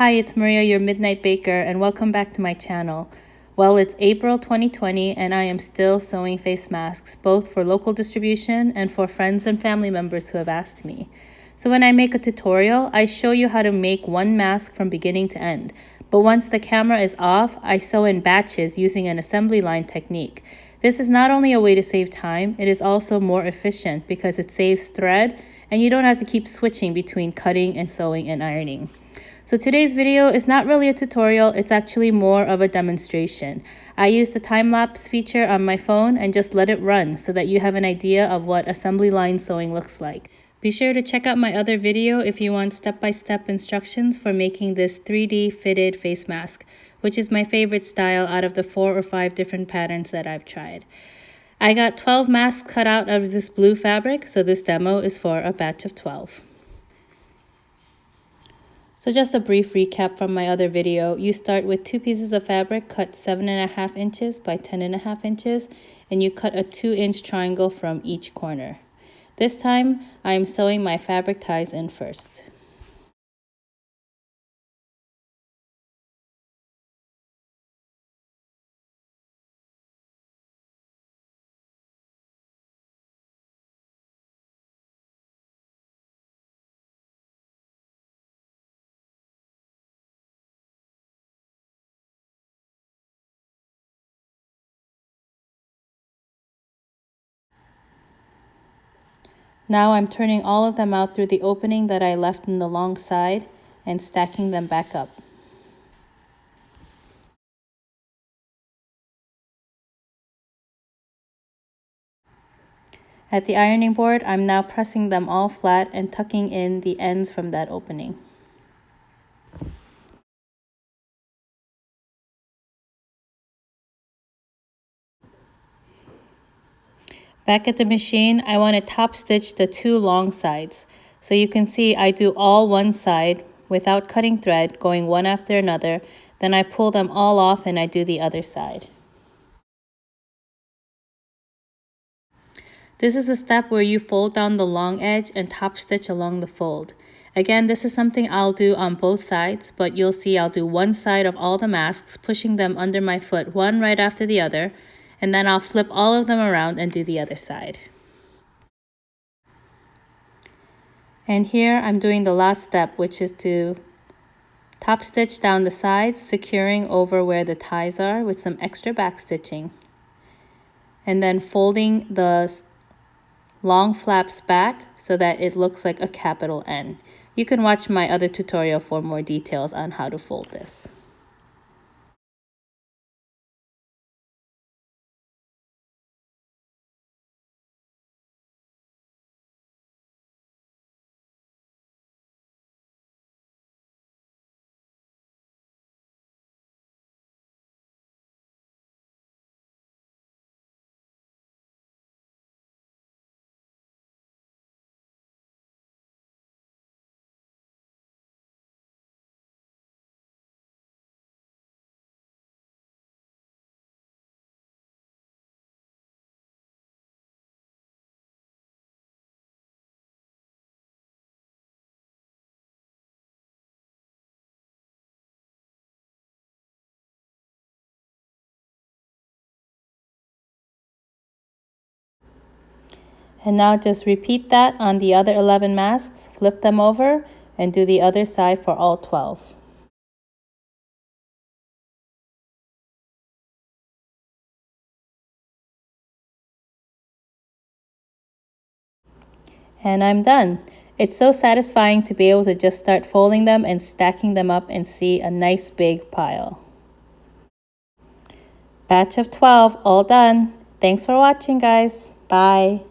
Hi, it's Maria, your Midnight Baker, and welcome back to my channel. Well, it's April 2020 and I am still sewing face masks, both for local distribution and for friends and family members who have asked me. So when I make a tutorial, I show you how to make one mask from beginning to end. But once the camera is off, I sew in batches using an assembly line technique. This is not only a way to save time, it is also more efficient because it saves thread and you don't have to keep switching between cutting and sewing and ironing. So today's video is not really a tutorial, it's actually more of a demonstration. I use the time-lapse feature on my phone and just let it run so that you have an idea of what assembly line sewing looks like. Be sure to check out my other video if you want step-by-step instructions for making this 3D fitted face mask, which is my favorite style out of the 4 or 5 different patterns that I've tried. I got 12 masks cut out of this blue fabric, so this demo is for a batch of 12. So just a brief recap from my other video. You start with 2 pieces of fabric cut 7.5 inches by 10.5 inches, and you cut a 2-inch triangle from each corner. This time, I am sewing my fabric ties in first. Now I'm turning all of them out through the opening that I left in the long side and stacking them back up. At the ironing board, I'm now pressing them all flat and tucking in the ends from that opening. Back at the machine, I want to top stitch the 2 long sides. So you can see I do all one side without cutting thread, going one after another. Then I pull them all off and I do the other side. This is a step where you fold down the long edge and top stitch along the fold. Again, this is something I'll do on both sides, but you'll see I'll do one side of all the masks, pushing them under my foot, one right after the other, and then I'll flip all of them around and do the other side. And here I'm doing the last step, which is to top stitch down the sides, securing over where the ties are with some extra back stitching. And then folding the long flaps back so that it looks like a capital N. You can watch my other tutorial for more details on how to fold this. And now just repeat that on the other 11 masks, flip them over, and do the other side for all 12. And I'm done. It's so satisfying to be able to just start folding them and stacking them up and see a nice big pile. Batch of 12, all done. Thanks for watching, guys. Bye.